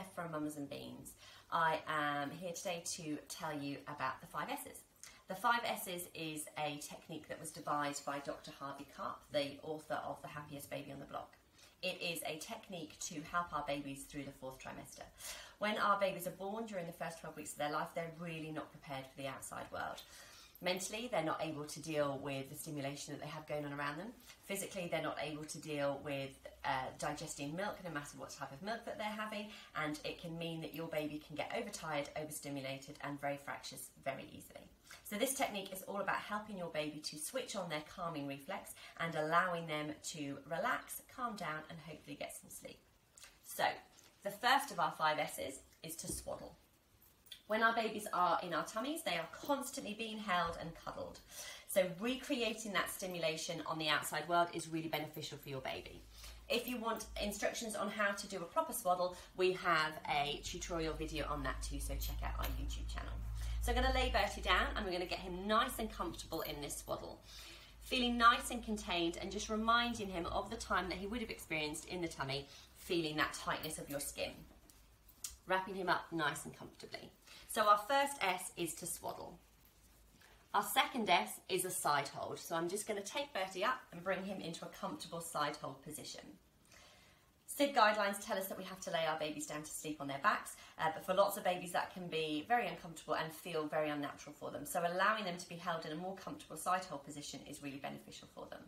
Steph from Mums and Beans. I am here today to tell you about the 5 S's. The 5 S's is a technique that was devised by Dr. Harvey Karp, the author of The Happiest Baby on the Block. It is a technique to help our babies through the 4th trimester. When our babies are born during the first 12 weeks of their life, they're really not prepared for the outside world. Mentally, they're not able to deal with the stimulation that they have going on around them. Physically, they're not able to deal with digesting milk, no matter what type of milk that they're having, and it can mean that your baby can get overtired, overstimulated, and very fractious very easily. So this technique is all about helping your baby to switch on their calming reflex and allowing them to relax, calm down, and hopefully get some sleep. So, the first of our 5 S's is to swaddle. When our babies are in our tummies, they are constantly being held and cuddled. So recreating that stimulation on the outside world is really beneficial for your baby. If you want instructions on how to do a proper swaddle, we have a tutorial video on that too, so check out our YouTube channel. So I'm going to lay Bertie down and we're going to get him nice and comfortable in this swaddle. Feeling nice and contained and just reminding him of the time that he would have experienced in the tummy, feeling that tightness of your skin. Wrapping him up nice and comfortably. So our first S is to swaddle. Our second S is a side hold. So I'm just going to take Bertie up and bring him into a comfortable side hold position. SID guidelines tell us that we have to lay our babies down to sleep on their backs, but for lots of babies that can be very uncomfortable and feel very unnatural for them. So allowing them to be held in a more comfortable side hold position is really beneficial for them.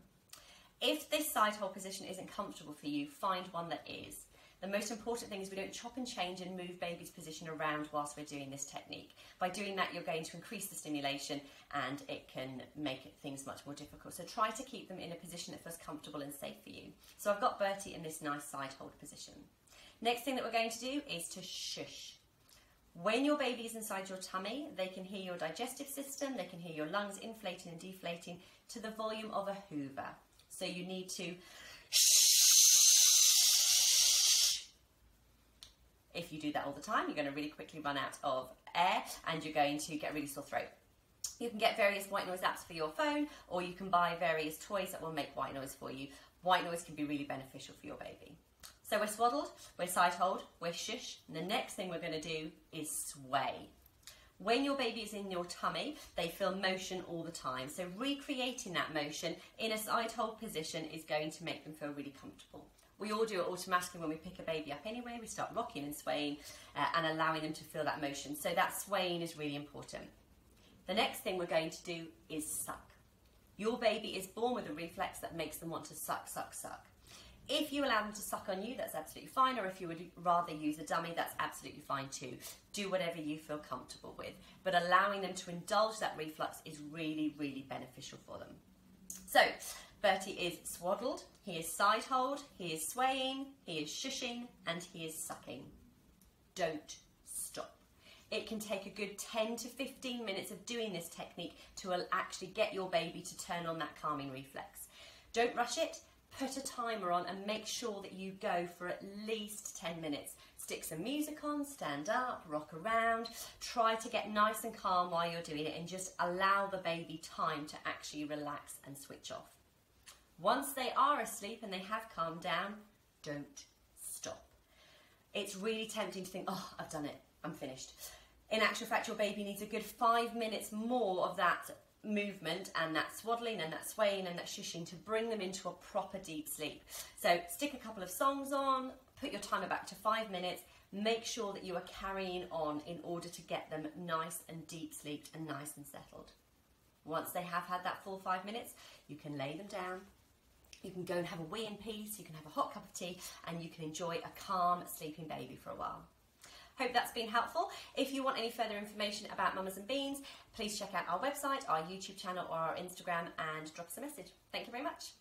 If this side hold position isn't comfortable for you, find one that is. The most important thing is we don't chop and change and move baby's position around whilst we're doing this technique. By doing that, you're going to increase the stimulation and it can make things much more difficult. So try to keep them in a position that feels comfortable and safe for you. So I've got Bertie in this nice side hold position. Next thing that we're going to do is to shush. When your baby is inside your tummy, they can hear your digestive system, they can hear your lungs inflating and deflating to the volume of a Hoover. So you need to shh. If you do that all the time, you're going to really quickly run out of air and you're going to get a really sore throat. You can get various white noise apps for your phone, or you can buy various toys that will make white noise for you. White noise can be really beneficial for your baby. So we're swaddled, we're side hold, we're shush, and the next thing we're going to do is sway. When your baby is in your tummy, they feel motion all the time. So recreating that motion in a side hold position is going to make them feel really comfortable. We all do it automatically when we pick a baby up anyway. We start rocking and swaying and allowing them to feel that motion. So that swaying is really important. The next thing we're going to do is suck. Your baby is born with a reflex that makes them want to suck, suck, suck. If you allow them to suck on you, that's absolutely fine. Or if you would rather use a dummy, that's absolutely fine too. Do whatever you feel comfortable with. But allowing them to indulge that reflex is really, really beneficial for them. So, Bertie is swaddled, he is side hold, he is swaying, he is shushing, and he is sucking. Don't stop. It can take a good 10 to 15 minutes of doing this technique to actually get your baby to turn on that calming reflex. Don't rush it, put a timer on and make sure that you go for at least 10 minutes. Stick some music on, stand up, rock around, try to get nice and calm while you're doing it and just allow the baby time to actually relax and switch off. Once they are asleep and they have calmed down, don't stop. It's really tempting to think, oh, I've done it, I'm finished. In actual fact, your baby needs a good 5 minutes more of that movement and that swaddling and that swaying and that shushing to bring them into a proper deep sleep. So stick a couple of songs on, put your timer back to 5 minutes, make sure that you are carrying on in order to get them nice and deep sleeped and nice and settled. Once they have had that full 5 minutes, you can lay them down. You can go and have a wee in peace, you can have a hot cup of tea, and you can enjoy a calm, sleeping baby for a while. Hope that's been helpful. If you want any further information about Mums and Beans, please check out our website, our YouTube channel, or our Instagram, and drop us a message. Thank you very much.